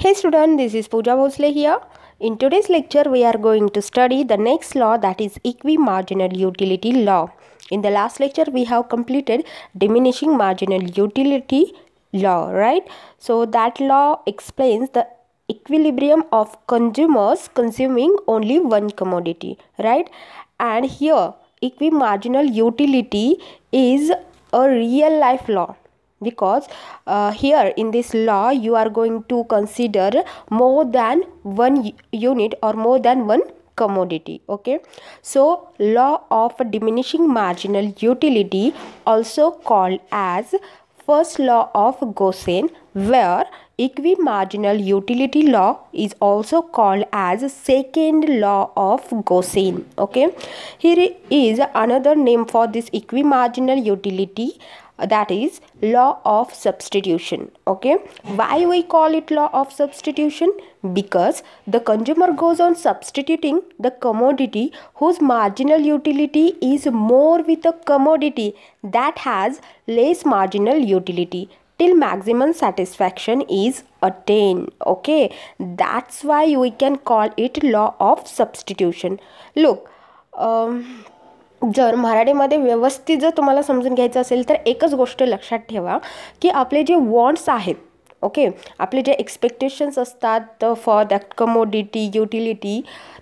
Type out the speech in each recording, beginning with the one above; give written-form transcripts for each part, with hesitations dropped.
Hey student, this is Pooja Bhosle here. In today's lecture, we are going to study the next law, that is equimarginal utility law. In the last lecture, we have completed diminishing marginal utility law, right? So that law explains the equilibrium of consumers consuming only one commodity, right? And here, equimarginal utility is a real life law, because here in this law you are going to consider more than one unit or more than one commodity. Okay, so law of diminishing marginal utility, also called as first law of Gaussian, where equimarginal utility law is also called as second law of Gaussian. Okay, here is another name for this equimarginal utility, that is law of substitution. Okay, why we call it law of substitution? Because the consumer goes on substituting the commodity whose marginal utility is more with a commodity that has less marginal utility till maximum satisfaction is attained. Okay, that's why we can call it law of substitution. Look, जर मराठीमध्ये व्यवस्थित जर तुम्हाला समजून घ्यायचं असेल तर एकच गोष्ट लक्षात ठेवा की आपले जे वॉन्ट्स आहेत, ओके, आपले जे एक्सपेक्टेशन्स असतात फॉर दॅट कमोडिटी युटिलिटी,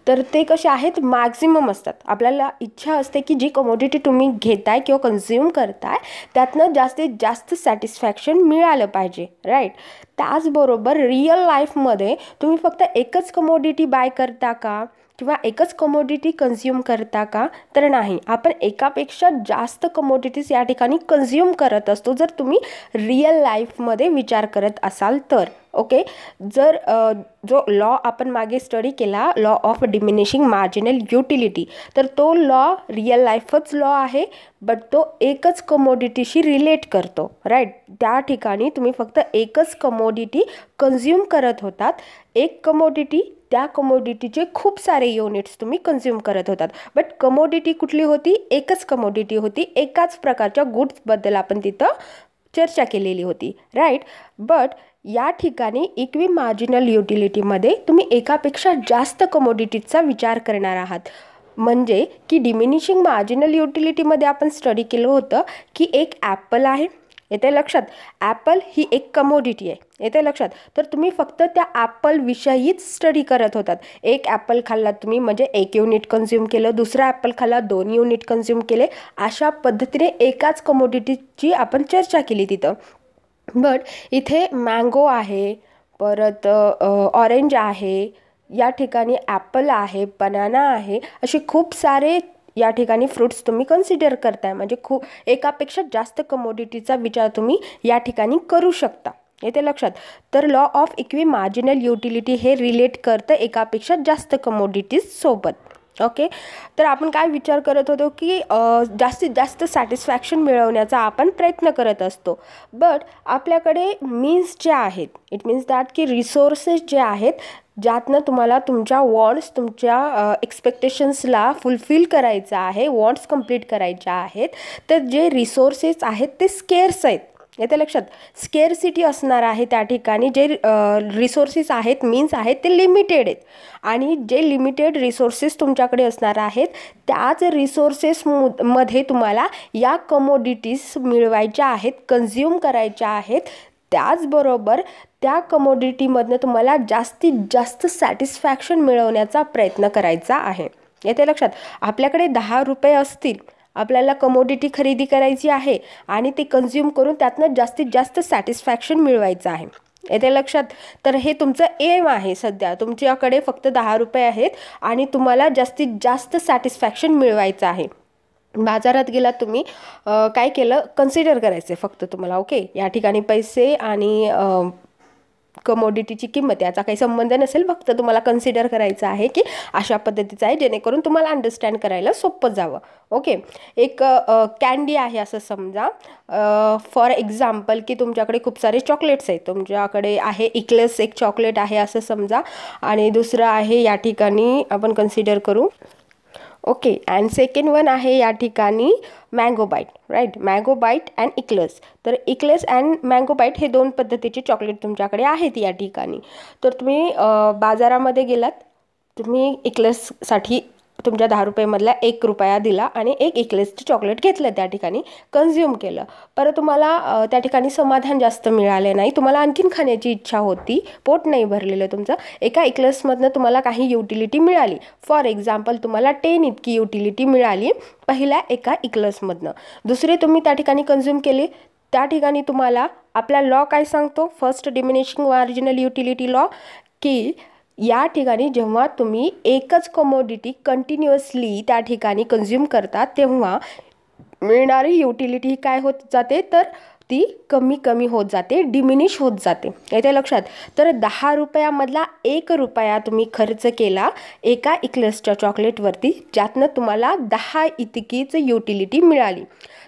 तर ते कसे आहेत, मॅक्झिमम असतात. आपल्याला इच्छा असते की जी कमोडिटी तुम्ही घेताय किंवा कन्झ्युम करताय त्यातनं जास्तीत जास्त सॅटिस्फॅक्शन मिळालं पाहिजे, राईट. त्याचबरोबर रिअल लाईफमध्ये तुम्ही फक्त एकच कमोडिटी बाय करता का किंवा एकच कमोडिटी कन्झ्युम करता का, तर नाही, आपण एकापेक्षा जास्त कमोडिटीज या ठिकाणी कन्झ्युम करत असतो जर तुम्ही रिअल लाईफमध्ये विचार करत असाल तर. ओके, जर जो लॉ आपण मागे स्टडी केला, law of diminishing marginal utility, तर तो लॉ रिअल लाईफच लॉ आहे, बट तो एकच कमोडिटीशी रिलेट करतो, राईट. त्या ठिकाणी तुम्ही फक्त एकच कमोडिटी कन्झ्युम करत होतात, एक कमोडिटी, त्या कमोडिटीचे खूप सारे युनिट्स तुम्ही कन्झ्युम करत होतात, बट कमोडिटी कुठली होती, एकच कमोडिटी होती, एकाच प्रकारच्या गुड्सबद्दल आपण तिथं चर्चा केलेली होती, राईट. बट या ठिकाणी इक्विमार्जिनल युटिलिटीमध्ये तुम्ही एकापेक्षा जास्त कमोडिटीजचा विचार करणार आहात. म्हणजे की डिमिनिशिंग मार्जिनल युटिलिटीमध्ये आपण स्टडी केलं होतं की एक ॲपल आहे, येते लक्षात, ॲपल ही एक कमोडिटी आहे, येते लक्षात. तर तुम्ही फक्त त्या ॲपलविषयीच स्टडी करत होतात. एक ॲपल खाल्ला तुम्ही म्हणजे एक युनिट कन्झ्युम केलं, दुसरा ॲपल खाल्ला 2 युनिट कन्झ्युम केले, अशा पद्धतीने एकाच कमोडिटीची आपण चर्चा केली तिथं. बट इथे मँगो आहे, परत ऑरेंज आहे, या ठिकाणी ॲपल आहे, बनाना आहे, असे खूप सारे या ठिकाणी फ्रूट्स तुम्ही कन्सिडर करताय. म्हणजे खूप एकापेक्षा जास्त कमोडिटीचा विचार तुम्ही या ठिकाणी करू शकता, येते लक्षात. तर लॉ ऑफ इक्विमार्जिनल युटिलिटी हे रिलेट करतं एकापेक्षा जास्त कमोडिटीज सोबत. ओके, तर आपण काय विचार करत होतो की जास्तीत जास्त सॅटिस्फॅक्शन मिळवण्याचा आपण प्रयत्न करत असतो. बट आपल्याकडे मीन्स जे आहेत, इट मीन्स दॅट की रिसोर्सेस जे आहेत ज्यातनं तुम्हाला तुमच्या वॉन्ट्स, तुमच्या एक्सपेक्टेशन्सला फुलफिल करायचं आहे, वॉन्ट्स कंप्लीट करायच्या आहेत, तर जे रिसोर्सेस आहेत ते स्केर्स आहेत, येते लक्षात. स्केअरसिटी असणार आहे त्या ठिकाणी. जे रिसोर्सेस आहेत, मीन्स आहेत, ते लिमिटेड आहेत, आणि जे लिमिटेड रिसोर्सेस तुमच्याकडे असणार आहेत त्याच रिसोर्सेसमध्ये तुम्हाला या कमोडिटीज मिळवायच्या आहेत, कन्झ्युम करायच्या आहेत. त्याचबरोबर त्या कमोडिटीमधनं तुम्हाला जास्तीत जास्त सॅटिस्फॅक्शन मिळवण्याचा प्रयत्न करायचा आहे, येते लक्षात. आपल्याकडे 10 रुपये असतील, आपल्याला कमोडिटी खरेदी करायची आहे आणि ते कन्झ्युम करून त्यातनं जास्तीत जास्त सॅटिस्फॅक्शन मिळवायचं आहे, येते लक्षात. तर हे तुमचं एम आहे. सध्या तुमच्याकडे फक्त 10 रुपये आहेत आणि तुम्हाला जास्तीत जास्त सॅटिस्फॅक्शन मिळवायचं आहे. बाजारात गेलात तुम्ही, काय केलं, कन्सिडर करायचं आहे फक्त तुम्हाला. ओके, या ठिकाणी पैसे आणि कमोडिटीची किंमत याचा काही संबंध नसेल, फक्त तुम्हाला कन्सिडर करायचं आहे की अशा पद्धतीचं आहे जेणेकरून तुम्हाला अंडरस्टँड करायला सोपं जावं. ओके, एक कॅन्डी आहे असं समजा, फॉर एक्झाम्पल की तुमच्याकडे खूप सारे चॉकलेट्स आहेत. तुमच्याकडे आहे इक्लेस एक चॉकलेट आहे असं समजा, आणि दुसरं आहे या ठिकाणी आपण कन्सिडर करू ओके. अँड सेकंड वन आहे या ठिकाणी mango bite, right. Mango bite and eclairs. तर इक्लस अँड मँगो बाईट हे दोन पद्धतीचे चॉकलेट तुमच्याकडे आहेत या ठिकाणी. तर तुम्ही बाजारामध्ये गेलात, तुम्ही इक्लससाठी तुमच्या 10 रुपयेमधला 1 रुपया दिला आणि एक इक्लेसचं चॉकलेट घेतलं, त्या ठिकाणी कन्झ्युम केलं. परत तुम्हाला त्या ठिकाणी समाधान जास्त मिळाले नाही, तुम्हाला आणखीन खाण्याची इच्छा होती, पोट नाही भरलेलं तुमचं. एका इक्लेसमधनं तुम्हाला काही युटिलिटी मिळाली. फॉर एक्झाम्पल तुम्हाला 10 इतकी युटिलिटी मिळाली पहिल्या एका इक्लेसमधनं. दुसरे तुम्ही त्या ठिकाणी कन्झ्युम केले, त्या ठिकाणी तुम्हाला आपला लॉ काय सांगतो, first diminishing marginal utility law, की या ठिकाणी जेव्हा तुम्ही एकच कमोडिटी कंटिन्युअसली त्या ठिकाणी कन्झ्युम करता तेव्हा मिळणारी युटिलिटी काय होत जाते, तर ती कमी कमी होत जाते, डिमिनिश होत जाते. येते लक्षात. तर 10 रुपयामधला 1 रुपया तुम्ही खर्च केला एका इक्लेसच्या चॉकलेटवरती, ज्यातनं तुम्हाला 10 इतकीच युटिलिटी मिळाली.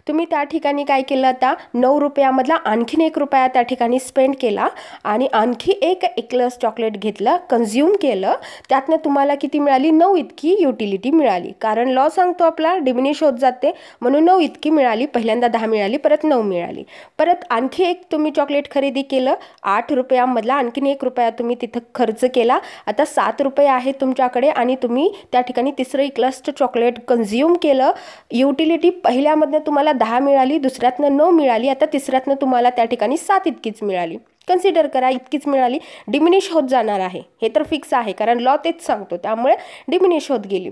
तुम्ही त्या ठिकाणी काय केलं, आता 9 रुपयामधला आणखीन 1 रुपया त्या ठिकाणी स्पेंड केला आणि आणखी एक इक्लेस चॉकलेट घेतलं, कन्झ्युम केलं, त्यातनं तुम्हाला किती मिळाली, 9 इतकी युटिलिटी मिळाली. कारण लॉ सांगतो आपला डिमिनिश होत जाते, म्हणून 9 इतकी मिळाली. पहिल्यांदा 10 मिळाली, परत 9 मिळाली. परत आणखी एक तुम्ही चॉकलेट खरेदी केलं, 8 रुपयामधला आणखीन 1 रुपया तुम्ही तिथं खर्च केला. आता 7 रुपये आहेत तुमच्याकडे आणि तुम्ही त्या ठिकाणी तिसरं इक्लेसचं चॉकलेट कन्झ्युम केलं. युटिलिटी पहिल्यामधनं तुम्हाला 10 मिळाली, दुसऱ्यातनं 9 मिळाली, आता तिसऱ्यातनं तुम्हाला त्या ठिकाणी 7 इतकीच मिळाली. कन्सिडर करा, इतकीच मिळाली. डिमिनिश होत जाणार आहे, हे तर फिक्स आहे, कारण लॉ तेच सांगतो, त्यामुळे डिमिनिश होत गेली.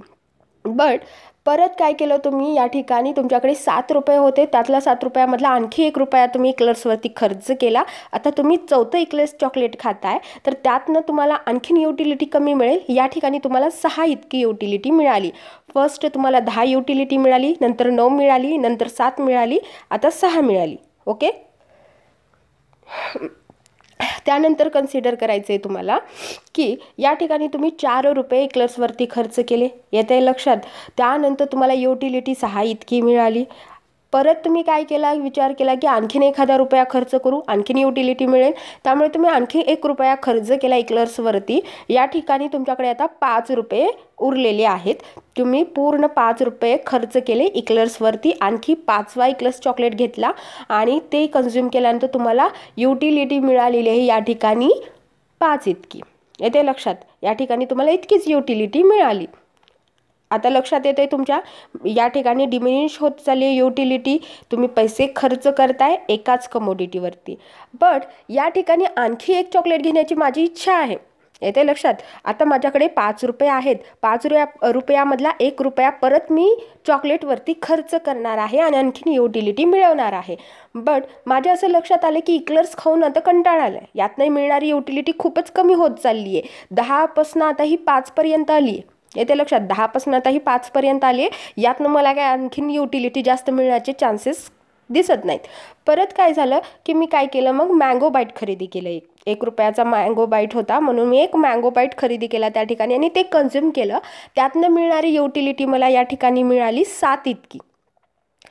बट परत काय केलं तुम्ही, या ठिकाणी तुमच्याकडे 7 रुपये होते, त्यातला 7 रुपयामधला आणखी 1 रुपया तुम्ही इक्लेसवरती खर्च केला. आता तुम्ही चौथं इक्लेस चॉकलेट खाताय, तर त्यातनं तुम्हाला आणखीन युटिलिटी कमी मिळेल. या ठिकाणी तुम्हाला 6 इतकी युटिलिटी मिळाली. फर्स्ट तुम्हाला 10 युटिलिटी मिळाली, नंतर 9 मिळाली, नंतर 7 मिळाली, आता 6 मिळाली. ओके. त्यानंतर कन्सिडर करायचं आहे तुम्हाला की या ठिकाणी तुम्ही 4 रुपये इक्लेसवरती खर्च केले, येत आहे लक्षात. त्यानंतर तुम्हाला युटिलिटी 6 इतकी मिळाली. परत तुम्ही काय केला, विचार केला की आणखीन 1000 रुपया खर्च करू, आणखीन युटिलिटी मिळेल, त्यामुळे तुम्ही आणखी 1 रुपया खर्च केला इक्लेसवरती. या ठिकाणी तुमच्याकडे आता 5 रुपये उरलेले आहेत. तुम्ही पूर्ण 5 रुपये खर्च केले इक्लेसवरती, आणखी 5वा इक्लेस चॉकलेट घेतला आणि ते कन्झ्युम केल्यानंतर तुम्हाला युटिलिटी मिळालेली आहे या ठिकाणी 5 इतकी. येते लक्षात. या ठिकाणी तुम्हाला इतकीच युटिलिटी मिळाली. आता लक्षात येते तुमच्या, या ठिकाणी डिमिनिश होत चालली युटिलिटी, तुम्ही पैसे खर्च करताय एकाच कमोडिटीवरती. बट या ठिकाणी आणखी एक चॉकलेट घेण्याची माझी इच्छा आहे, येते लक्षात. आता माझ्याकडे 5 रुपये आहेत, 5 रुपयामधला 1 रुपया परत मी चॉकलेटवरती खर्च करणार आहे आणि आणखीन युटिलिटी मिळवणार आहे. बट माझ्या असं लक्षात आलं की इक्लेस खाऊन आता कंटाळा आला आहे, यातनं मिळणारी युटिलिटी खूपच कमी होत चालली आहे. 10पासून आता ही 5पर्यंत आली आहे, येते लक्षात. 10पासून आता ही 5पर्यंत आली आहे, यातनं मला काय आणखीन युटिलिटी जास्त मिळण्याचे चान्सेस दिसत नाहीत. परत काय झालं की मी काय केलं, मग मँगो बाईट खरेदी केलं. 1 रुपयाचा मँगो बाईट होता, म्हणून मी एक मँगो बाईट खरेदी केला त्या ठिकाणी आणि ते कन्झ्युम केलं. त्यातनं मिळणारी युटिलिटी मला या ठिकाणी मिळाली 7 इतकी.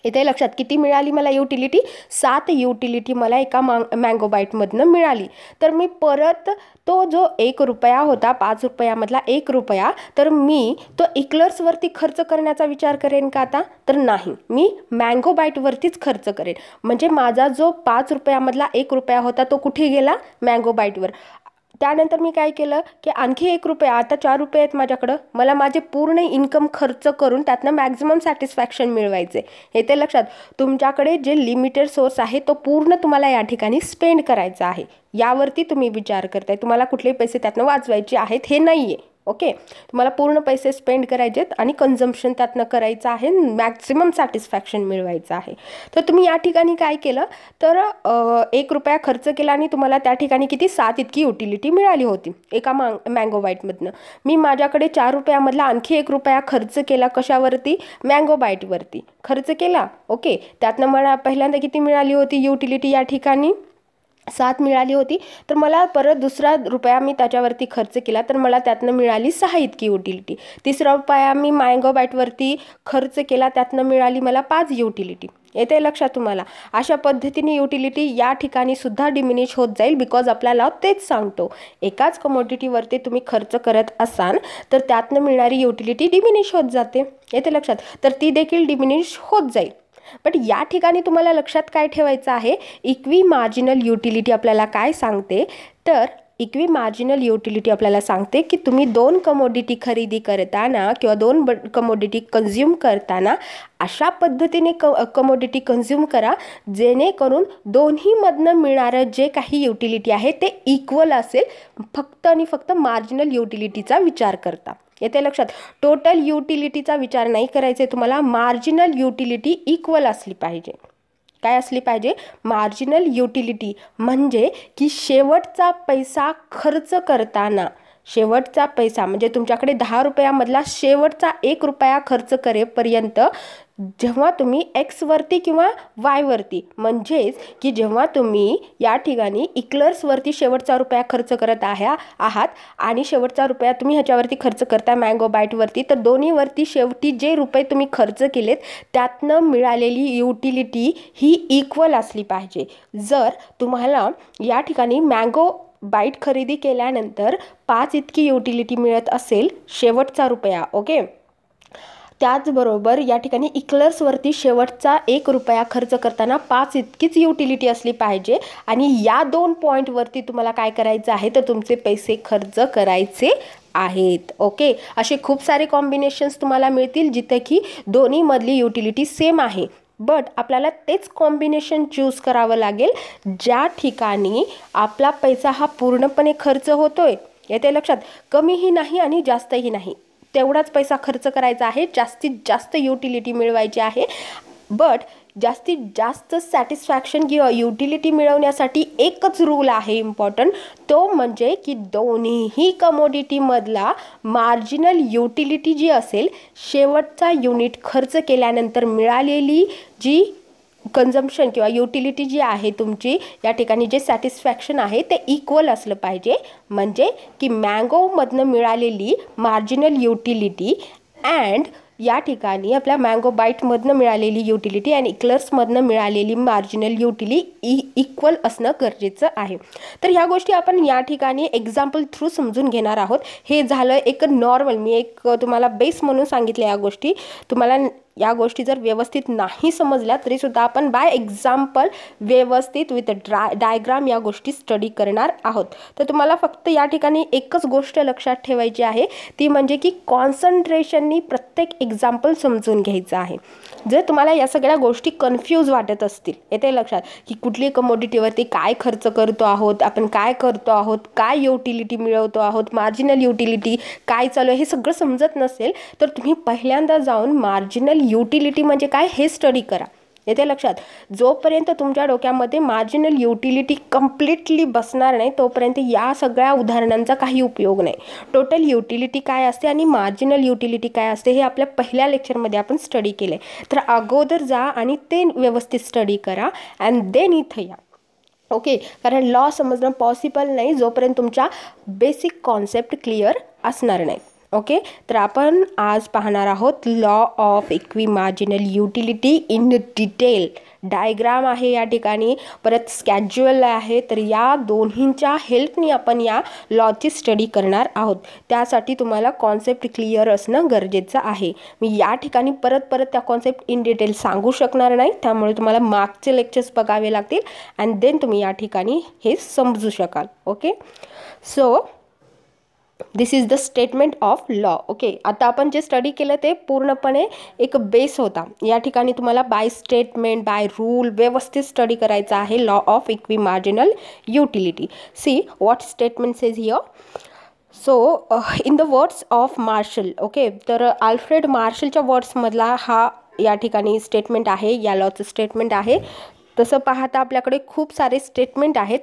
इथे लक्षात किती मिळाली मला युटिलिटी, 7 युटिलिटी मला एका मँगो बाईटमधनं मिळाली. तर मी परत तो जो 1 रुपया होता, 5 रुपयामधला 1 रुपया, तर मी तो इक्लेसवरती खर्च करण्याचा विचार करेन का आता, तर नाही, मी मँगो बाईटवरतीच खर्च करेन. म्हणजे माझा जो 5 रुपयामधला 1 रुपया होता तो कुठे गेला, मँगो बाईटवर. त्यानंतर मी काय केलं की आणखी 1 रुपया, आता 4 रुपये आहेत माझ्याकडं, मला माझे पूर्ण इन्कम खर्च करून त्यातनं मॅक्झिमम सॅटिस्फॅक्शन मिळवायचे. हे ते लक्षात. तुमच्याकडे जे लिमिटेड सोर्स आहे तो पूर्ण तुम्हाला या ठिकाणी स्पेंड करायचा आहे, यावरती तुम्ही विचार करताय. तुम्हाला कुठले पैसे त्यातनं वाचवायचे आहेत हे नाही आहे. ओके. तुम्हाला पूर्ण पैसे स्पेंड करायचे आहेत आणि कन्झम्पशन त्यातनं करायचं आहे, मॅक्झिमम सॅटिस्फॅक्शन मिळवायचं आहे. तर तुम्ही या ठिकाणी काय केलं, तर 1 रुपया खर्च केला आणि तुम्हाला त्या ठिकाणी किती 7 इतकी युटिलिटी मिळाली होती एका मँगो बाईटमधनं. मी माझ्याकडे 4 रुपयामधला आणखी 1 रुपया खर्च केला, कशावरती, मँगो बाईटवरती खर्च केला. ओके. त्यातनं मला पहिल्यांदा किती मिळाली होती युटिलिटी या ठिकाणी, 7 मिळाली होती, तर मला परत दुसरा रुपया मी त्याच्यावरती खर्च केला तर मला त्यातनं मिळाली 6 इतकी युटिलिटी. तिसरा रुपया मी मायगोबाईटवरती खर्च केला, त्यातनं मिळाली मला 5 युटिलिटी. येते लक्षात तुम्हाला? अशा पद्धतीने युटिलिटी या ठिकाणी सुद्धा डिमिनिश होत जाईल, बिकॉज आपल्याला तेच सांगतो एकाच कमोडिटीवरती तुम्ही खर्च करत असाल तर त्यातनं मिळणारी युटिलिटी डिमिनिश होत जाते. येते लक्षात? तर ती देखील डिमिनिश होत जाईल. बट या ठिकाणी तुम्हाला लक्षात काय ठेवायचं आहे, इक्वी मार्जिनल युटिलिटी आपल्याला काय सांगते, तर इक्वी मार्जिनल युटिलिटी आपल्याला सांगते की तुम्ही 2 कमोडिटी खरेदी करताना किंवा 2 कमोडिटी कंझ्युम करताना अशा पद्धतीने कमोडिटी कंझ्युम करा जेणेकरून दोन्हीमधनं मिळणारं जे काही युटिलिटी आहे ते इक्वल असेल, फक्त आणि फक्त मार्जिनल युटिलिटीचा विचार करता. येते लक्षात? टोटल युटिलिटीचा विचार नाही करायचा आहे तुम्हाला, मार्जिनल युटिलिटी इक्वल असली पाहिजे. काय असली पाहिजे? मार्जिनल युटिलिटी म्हणजे की शेवटचा पैसा खर्च करताना, शेवटचा पैसा म्हणजे तुमच्याकडे 10 रुपयामधला शेवटचा 1 रुपया खर्च करेपर्यंत जेव्हा तुम्ही एक्सवरती किंवा वायवरती, म्हणजेच की जेव्हा तुम्ही या ठिकाणी इक्लर्सवरती शेवटचा रुपया खर्च करत आहात आणि शेवटचा रुपया तुम्ही ह्याच्यावरती खर्च करता मँगोबाईटवरती, तर दोन्हीवरती शेवटी जे रुपये तुम्ही खर्च केलेत त्यातनं मिळालेली युटिलिटी ही इक्वल असली पाहिजे. जर तुम्हाला या ठिकाणी बाईट खरेदी केल्यानंतर 5 इतकी युटिलिटी मिळत असेल शेवटचा रुपया, ओके, त्याचबरोबर या ठिकाणी इक्लर्सवरती शेवटचा 1 रुपया खर्च करताना 5 इतकीच युटिलिटी असली पाहिजे आणि या 2 पॉईंटवरती तुम्हाला काय करायचं आहे, तर तुमचे पैसे खर्च करायचे आहेत. ओके, असे खूप सारे कॉम्बिनेशन्स तुम्हाला मिळतील जिथे की दोन्हीमधली युटिलिटी सेम आहे, बट आपल्याला तेच कॉम्बिनेशन चूज करावं लागेल ज्या ठिकाणी आपला पैसा हा पूर्णपणे खर्च होतोय. येते लक्षात? कमीही नाही आणि जास्तही नाही, तेवढाच पैसा खर्च करायचा आहे, जास्तीत जास्त युटिलिटी मिळवायची आहे. बट जास्तीत जास्त सॅटिस्फॅक्शन किंवा युटिलिटी मिळवण्यासाठी एकच रूल आहे इम्पॉर्टंट, तो म्हणजे की दोन्हीही कमोडिटीमधला मार्जिनल युटिलिटी जी असेल, शेवटचा युनिट खर्च केल्यानंतर मिळालेली जी कन्झम्पशन किंवा युटिलिटी जी आहे तुमची, या ठिकाणी जे सॅटिस्फॅक्शन आहे ते इक्वल असलं पाहिजे. म्हणजे की मँगोमधनं मिळालेली मार्जिनल युटिलिटी अँड या ठिकाणी आपल्या मँगोबाईटमधनं मिळालेली युटिलिटी आणि इक्लर्समधनं मिळालेली मार्जिनल युटिलिटी इक्वल असणं गरजेचं आहे. तर ह्या गोष्टी आपण या ठिकाणी एक्झाम्पल थ्रू समजून घेणार आहोत. हे झालं एक नॉर्मल, मी एक तुम्हाला बेस म्हणून सांगितलं या गोष्टी. तुम्हाला या गोष्टी जर व्यवस्थित नाही समजल्या तरीसुद्धा आपण बाय एक्झाम्पल व्यवस्थित विथ डायग्राम या गोष्टी स्टडी करणार आहोत. तर तुम्हाला फक्त या ठिकाणी एकच गोष्ट लक्षात ठेवायची आहे, ती म्हणजे की कॉन्सन्ट्रेशननी प्रत्येक एक्झाम्पल समजून घ्यायचं आहे. जर तुम्हाला या सगळ्या गोष्टी कन्फ्यूज वाटत असतील, येते लक्षात की कुठली कमोडिटीवरती काय खर्च करतो आहोत आपण, काय करतो आहोत, काय युटिलिटी मिळवतो आहोत, मार्जिनल युटिलिटी काय चालू आहे, हे सगळं समजत नसेल तर तुम्ही पहिल्यांदा जाऊन मार्जिनल युटिलिटी म्हणजे काय हे स्टडी करा. येते लक्षात? जोपर्यंत तुमच्या डोक्यामध्ये मार्जिनल युटिलिटी कम्प्लिटली बसणार नाही तोपर्यंत या सगळ्या उदाहरणांचा काही उपयोग नाही. टोटल युटिलिटी काय असते आणि मार्जिनल युटिलिटी काय असते हे आपल्या पहिल्या लेक्चरमध्ये आपण स्टडी केले. तर अगोदर जा आणि ते व्यवस्थित स्टडी करा अँड देन इथं या. ओके, कारण लॉ समजणं पॉसिबल नाही जोपर्यंत तुमच्या बेसिक कॉन्सेप्ट क्लिअर असणार नाही. ओके, तर आपण आज पाहणार आहोत law of equi marginal utility in detail. Diagram आहे या ठिकाणी, परत स्कॅज्युअल आहे. तर या दोन्हींच्या हेल्पनी आपण या लॉची स्टडी करणार आहोत. त्यासाठी तुम्हाला कॉन्सेप्ट क्लिअर असणं गरजेचं आहे. मी या ठिकाणी परत त्या कॉन्सेप्ट इन डिटेल सांगू शकणार नाही, त्यामुळे तुम्हाला मागचे लेक्चर्स बघावे लागतील अँड देन तुम्ही या ठिकाणी हे समजू शकाल. Okay, so this is the statement of law. Okay, आता आपण जे स्टडी केलं ते पूर्णपणे एक बेस होता. या ठिकाणी तुम्हाला बाय स्टेटमेंट, बाय रूल व्यवस्थित स्टडी करायचा आहे law of equi marginal utility. See what statement says here. So in the words of Marshall, okay, तर अल्फ्रेड मार्शलच्या वर्ड्समधला हा या ठिकाणी स्टेटमेंट आहे, या लॉचं स्टेटमेंट आहे. तसं पाहता आपल्याकडे खूप सारे स्टेटमेंट आहेत.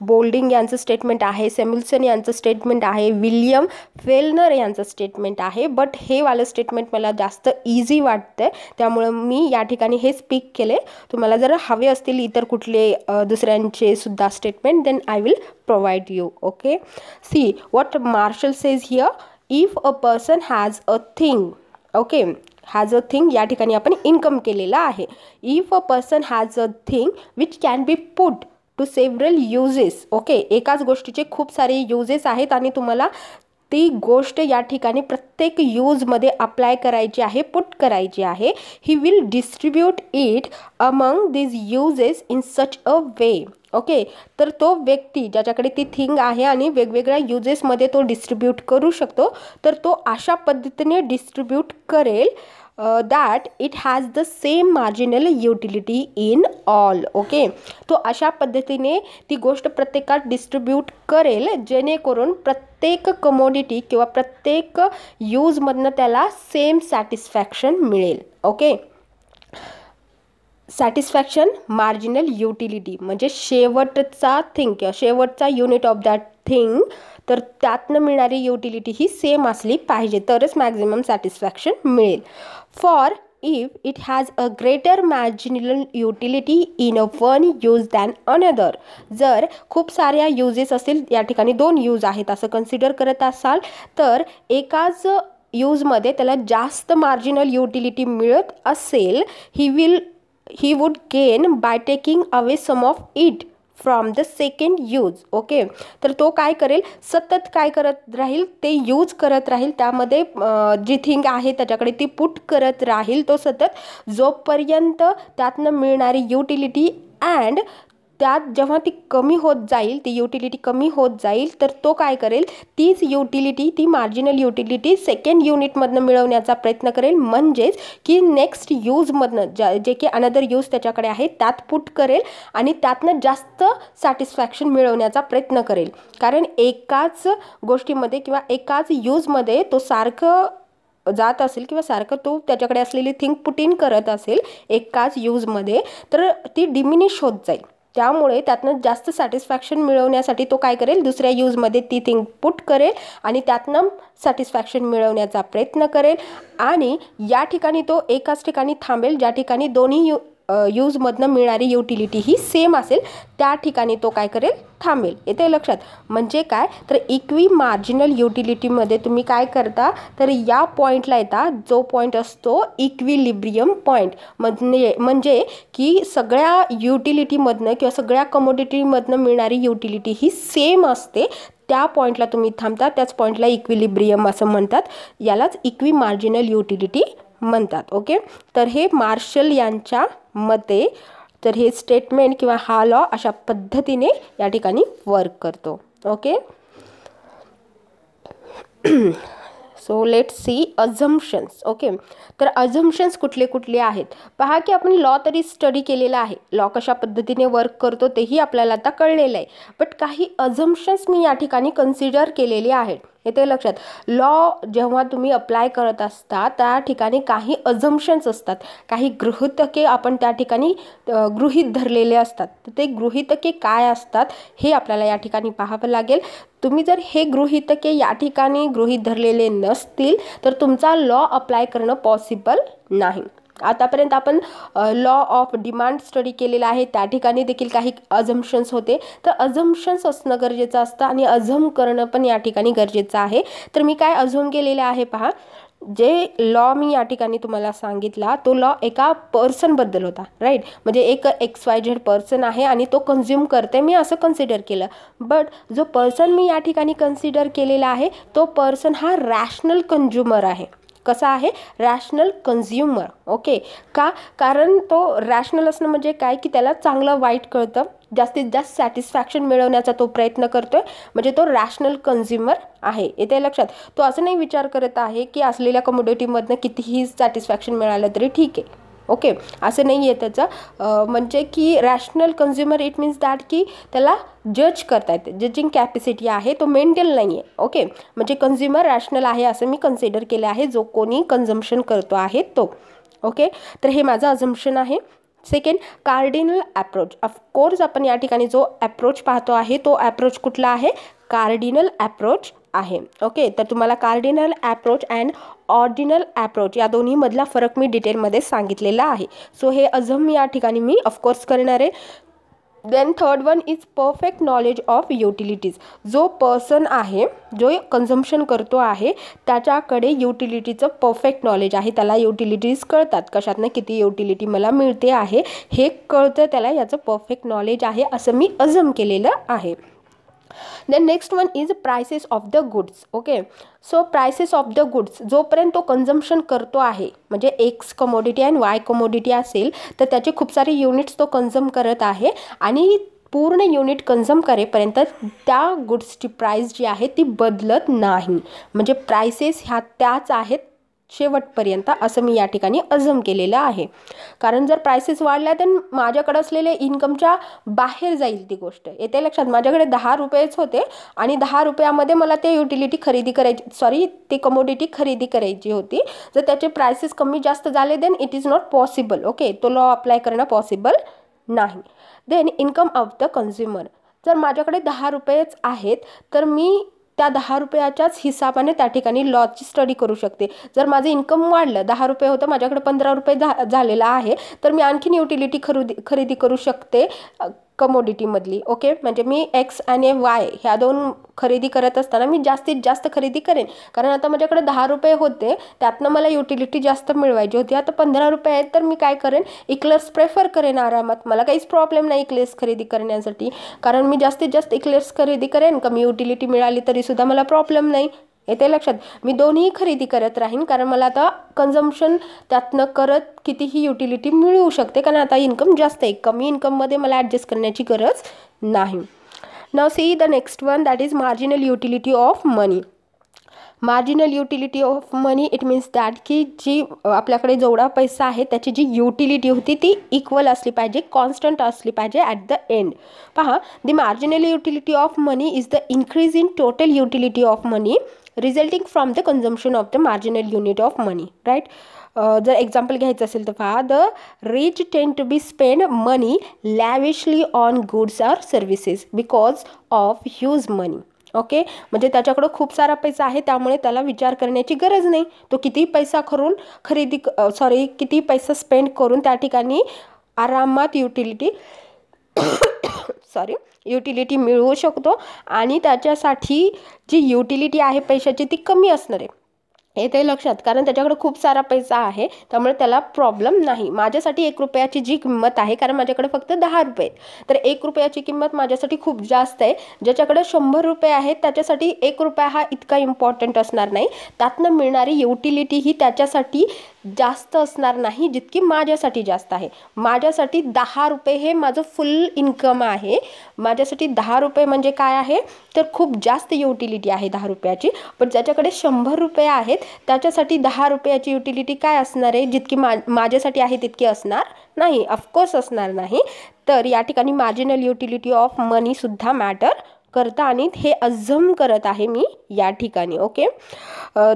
बोल्डिंग यांचं स्टेटमेंट आहे, सॅम्युएल्सन यांचं स्टेटमेंट आहे, विल्यम फेलनर यांचं स्टेटमेंट आहे. बट हे वालं स्टेटमेंट मला जास्त इझी वाटतं, त्यामुळं मी या ठिकाणी हेच पिक केले. तुम्हाला जर हवे असतील इतर कुठले दुसऱ्यांचे सुद्धा statement, then I will provide you. Okay, see what Marshall says here, if a person has a thing. Okay, has a thing या ठिकाणी आपण इन्कम केलेला आहे. If a person has a thing which can be put to several uses. Okay, एकाच गोष्टीचे खूप सारे uses आहेत आणि तुम्हाला ती गोष्ट या ठिकाणी प्रत्येक यूजमध्ये अप्लाय करायची आहे, पुट करायची आहे. He will distribute it among these uses in such a way. Okay, तर तो व्यक्ती ज्याच्याकडे ती थिंग आहे आणि वेगवेगळ्या युजेसमध्ये तो डिस्ट्रीब्यूट करू शकतो, तर तो अशा पद्धतीने डिस्ट्रीब्यूट करेल that it has the same marginal utility in all. Okay, तो अशा पद्धतीने ती गोष्ट प्रत्येकात डिस्ट्रीब्यूट करेल जेणेकरून प्रत्येक कमोडिटी किंवा प्रत्येक यूजमधनं त्याला सेम सॅटिस्फॅक्शन मिळेल. ओके, सॅटिस्फॅक्शन मार्जिनल युटिलिटी म्हणजे शेवटचा थिंग किंवा शेवटचा युनिट ऑफ दॅट थिंग, तर त्यातनं मिळणारी युटिलिटी ही सेम असली पाहिजे, तरच मॅक्झिमम सॅटिस्फॅक्शन मिळेल. For if it has a greater marginal utility in a one use than another. जर खूप साऱ्या युजेस असतील, या ठिकाणी 2 यूज आहेत असं कन्सिडर करत असाल, तर एकाच यूजमध्ये त्याला जास्त मार्जिनल युटिलिटी मिळत असेल, he would gain by taking away some of it from the second use. Okay, तर तो काय करेल, सतत काय करत राहील, ते यूज करत राहील, त्यामध्ये जी थिंग आहे त्याच्याकडे ती पुट करत राहील तो सतत, जोपर्यंत त्यातनं मिळणारी युटिलिटी अँड त्यात जेव्हा ती कमी होत जाईल, ती युटिलिटी कमी होत जाईल, तर तो काय करेल, तीच युटिलिटी, ती मार्जिनल युटिलिटी सेकंड युनिटमधनं मिळवण्याचा प्रयत्न करेल. म्हणजेच की नेक्स्ट यूजमधनं जे की अनदर यूज त्याच्याकडे आहे त्यात पुट करेल आणि त्यातनं जास्त सॅटिस्फॅक्शन मिळवण्याचा प्रयत्न करेल. कारण एकाच गोष्टीमध्ये किंवा एकाच यूजमध्ये तो सारखं जात असेल किंवा सारखं तो त्याच्याकडे असलेली थिंग पुट इन करत असेल एकाच यूजमध्ये, तर ती डिमिनिश होत जाईल. त्यामुळे त्यातनं जास्त सॅटिस्फॅक्शन मिळवण्यासाठी तो काय करेल, दुसऱ्या यूजमध्ये ती थिंग पुट करेल आणि त्यातनं सॅटिस्फॅक्शन मिळवण्याचा प्रयत्न करेल. आणि या ठिकाणी तो एकाच ठिकाणी थांबेल ज्या ठिकाणी दोन्ही यूजमधनं मिळणारी युटिलिटी ही सेम असेल, त्या ठिकाणी तो काय करेल, थांबेल. येते लक्षात. म्हणजे काय, तर इक्वी मार्जिनल युटिलिटीमध्ये तुम्ही काय करता, तर या पॉईंटला येता, जो पॉईंट असतो इक्विलिब्रियम पॉईंट. म्हणजे की सगळ्या युटिलिटीमधनं किंवा सगळ्या कमोडिटीमधनं मिळणारी युटिलिटी ही सेम असते, त्या पॉईंटला तुम्ही थांबता. त्याच पॉईंटला इक्विलिब्रियम असं म्हणतात. यालाच इक्वी मार्जिनल युटिलिटी म्हणतात. ओके, तर हे मार्शल यांच्या मते तर हे स्टेटमेंट किंवा हा लॉ अशा पद्धतीने या ठिकाणी वर्क करतो. Okay, so let's see assumptions. Okay, तर अझम्पशन्स कुठले कुठले आहेत पहा, की आपण लॉ तरी स्टडी केलेला आहे, लॉ कशा पद्धतीने वर्क करतो तेही आपल्याला आता कळलेलं आहे. बट काही अझम्पशन्स मी या ठिकाणी कन्सिडर केलेले आहेत. येते लक्षात. लॉ जेव्हा तुम्ही अप्लाय करत असता त्या ठिकाणी काही अझम्पशन्स असतात, काही गृहीतके आपण त्या ठिकाणी गृहीत धरलेले असतात. तर ते गृहीतके काय असतात हे आपल्याला या ठिकाणी पाहावं लागेल. तुम्ही जर हे गृहीतके या ठिकाणी गृहीत धरलेले नसतील तर तुमचा लॉ अप्लाय करणं पॉसिबल नाही. आतापर्यंत आपण लॉ ऑफ डिमांड स्टडी केलेला आहे, त्या ठिकाणी देखील काही अझम्पशन्स होते. तर अझम्पशन्स असणं गरजेचं असतं आणि अझम करणं पण या ठिकाणी गरजेचं आहे. तर मी काय अझ्युम केलेलं आहे पहा, जे लॉ मी या ठिकाणी तुम्हाला सांगितला तो लॉ एका पर्सनबद्दल होता, राईट. म्हणजे एक XYZ पर्सन आहे आणि तो कन्झ्युम करते, मी असं कन्सिडर केलं. बट जो पर्सन मी या ठिकाणी कन्सिडर केलेला आहे तो पर्सन हा रॅशनल कंझ्युमर आहे. कसा आहे, रॅशनल कन्झ्युमर. ओके, का, कारण तो रॅशनल असणं म्हणजे काय, की त्याला चांगलं वाईट कळतं, जास्तीत जास्त सॅटिस्फॅक्शन मिळवण्याचा तो प्रयत्न करतोय, म्हणजे तो रॅशनल कन्झ्युमर आहे. येते लक्षात. तो असं नाही विचार करत आहे की असलेल्या कमोडिटीमधनं कितीही सॅटिस्फॅक्शन मिळालं तरी ठीक आहे. ओके, असं नाही आहे त्याचं. म्हणजे की rational consumer it means that की त्याला जज करता येते, जजिंग कॅपॅसिटी आहे, तो मेंटल नाही आहे. ओके, म्हणजे कन्झ्युमर रॅशनल आहे असं मी कन्सिडर केलं आहे, जो कोणी कन्झम्पशन करतो आहे तो. ओके, तर हे माझं अझम्पशन आहे. Second, cardinal approach. ऑफकोर्स आपण या ठिकाणी जो अप्रोच पाहतो आहे तो अप्रोच कुठला आहे? कार्डिनल अप्रोच आहे. ओके, तर तुम्हाला cardinal approach and ordinal approach या दोन्हीमधला फरक मी डिटेलमध्ये सांगितलेला आहे. सो हे अजून या ठिकाणी मी ऑफकोर्स करणार आहे. Then third one is perfect knowledge of utilities. जो पर्सन आहे, जो कन्झम्पशन करतो आहे, त्याच्याकडे युटिलिटीचं परफेक्ट नॉलेज आहे. त्याला युटिलिटीज कळतात, कशातनं किती युटिलिटी मला मिळते आहे हे कळतं त्याला, याचं परफेक्ट नॉलेज आहे असं मी अझम केलेलं आहे. Then next one is prices of the goods. Okay, so prices of the goods, जोपर्यंत तो कन्झम्पशन करतो आहे, म्हणजे x commodity and y commodity असेल तर त्याचे खूप सारे युनिट्स तो कन्झ्युम करत आहे आणि पूर्ण युनिट कन्झ्युम करेपर्यंत त्या गुड्सची प्राइस जी आहे ती बदलत नाही. म्हणजे प्राइसेस ह्या त्याच आहेत शेवटपर्यंत, असं मी या ठिकाणी अझम केलेलं आहे. कारण जर प्राइसेस वाढल्या तर माझ्याकडे असलेले इन्कमच्या बाहेर जाईल ती गोष्ट. येते लक्षात? माझ्याकडे 10 रुपयेच होते आणि 10 रुपयामध्ये मला ते युटिलिटी खरेदी करायची, ती कमोडिटी खरेदी करायची होती. जर त्याचे प्राइसेस कमी जास्त झाले then it is not possible. Okay, तो लॉ अप्लाय करणं पॉसिबल नाही. Then income of the consumer. जर माझ्याकडे 10 रुपयेच आहेत तर मी त्या 10 रुपयाच्याच हिसाबाने त्या ठिकाणी लॉची स्टडी करू शकते. जर माझं इन्कम वाढलं, 10 रुपये होतं, माझ्याकडे 15 रुपये झालेला आहे, तर मी आणखीन युटिलिटी खरेदी करू शकते कमोडिटीमधली. ओके, म्हणजे मी एक्स आणि वाय ह्या दोन खरेदी करत असताना मी जास्तीत जास्त खरेदी करेन. कारण आता माझ्याकडे 10 रुपये होते, त्यातनं मला युटिलिटी जास्त मिळवायची होती. आता 15 रुपये आहेत तर मी काय करेन? इक्लेअर्स प्रेफर करेन आरामात. मला काहीच प्रॉब्लेम नाही इक्लेअर्स खरेदी करण्यासाठी, कारण मी जास्तीत जास्त इक्लेअर्स खरेदी करेन. कमी युटिलिटी मिळाली तरीसुद्धा मला प्रॉब्लेम नाही. येते लक्षात? मी दोन्ही खरेदी करत राहीन, कारण मला आता कन्झम्पशन त्यातनं करत कितीही युटिलिटी मिळवू शकते, कारण आता इन्कम जास्त आहे. कमी इन्कममध्ये मला ॲडजस्ट करण्याची गरज नाही. Now see the next one, that is marginal utility of money. Marginal utility of money it means that की जी आपल्याकडे जेवढा पैसा आहे त्याची जी युटिलिटी होती ती इक्वल असली पाहिजे, कॉन्स्टंट असली पाहिजे ॲट द एंड. पहा, the marginal utility of money is the increase in total utility of money resulting from the consumption of the marginal unit of money. Right? जर एक्झाम्पल घ्यायचं असेल तर पहा, the rich tend to be spend money lavishly on goods or services because of huge money. Okay, म्हणजे त्याच्याकडं खूप सारा पैसा आहे त्यामुळे त्याला विचार करण्याची गरज नाही. तो किती पैसा किती पैसा स्पेंड करून त्या ठिकाणी आरामात युटिलिटी मिळवू शकतो आणि त्याच्यासाठी जी युटिलिटी आहे पैशाची ती कमी असणार आहे. येते लक्षात? कारण त्याच्याकडे खूप सारा पैसा आहे त्यामुळे त्याला प्रॉब्लेम नाही. माझ्यासाठी 1 रुपयाची जी किंमत आहे, कारण माझ्याकडे फक्त 10 रुपये, तर 1 रुपयाची किंमत माझ्यासाठी खूप जास्त आहे. ज्याच्याकडे 100 रुपये आहेत त्याच्यासाठी 1 रुपया हा इतका इम्पॉर्टंट असणार नाही. त्यातनं मिळणारी युटिलिटी ही त्याच्यासाठी जास्त असणार नाही जितकी माझ्यासाठी जास्त आहे. माझ्यासाठी 10 रुपये हे माझं फुल इन्कम आहे. माझ्यासाठी 10 रुपये म्हणजे काय आहे तर खूप जास्त युटिलिटी आहे 10 रुपयाची. पण ज्याच्याकडे 100 रुपये आहेत त्याच्यासाठी 10 रुपयाची युटिलिटी काय असणार आहे, जितकी माझ्यासाठी आहे तितकी असणार नाही, ऑफकोर्स असणार नाही. तर या ठिकाणी मार्जिनल युटिलिटी ऑफ मनी सुद्धा मॅटर करता आणि हे अझम करत आहे मी या ठिकाणी. Okay,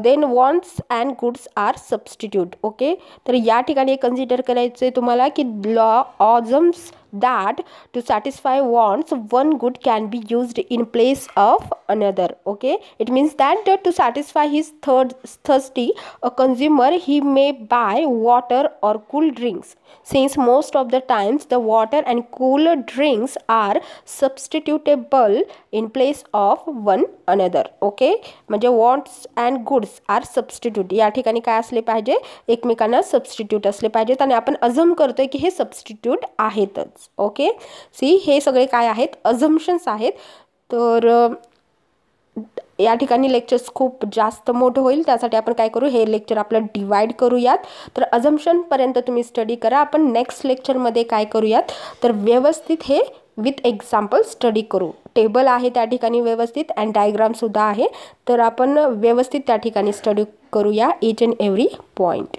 then wants and goods are substitute. Okay, तर या ठिकाणी कन्सिडर करायचं आहे तुम्हाला की law assumes that to satisfy wants one good can be used in place of another. Okay, it means that to satisfy his thirsty a consumer he may buy water or cool drinks, since most of the times the water and cool drinks are substitutable in place of one another. Okay, म्हणजे wants and goods are substitute. या ठिकाणी काय असले पाहिजे, एकमेकांना substitute असले पाहिजेत आणि आपण अझम करतोय की हे सबस्टिट्यूट आहेतच. ओके, सी हे सगळे काय आहेत, अझम्पशन्स आहेत. तर या ठिकाणी लेक्चर्स खूप जास्त मोठं होईल, त्यासाठी आपण काय करू, हे लेक्चर आपलं डिवाइड करूयात. तर अझम्पशनपर्यंत तुम्ही स्टडी करा. आपण नेक्स्ट लेक्चरमध्ये काय करूयात तर व्यवस्थित हे विथ एक्झाम्पल स्टडी करू. टेबल आहे त्या ठिकाणी व्यवस्थित अँड डायग्रामसुद्धा आहे. तर आपण व्यवस्थित त्या ठिकाणी स्टडी करूया इच अँड एव्हरी पॉईंट.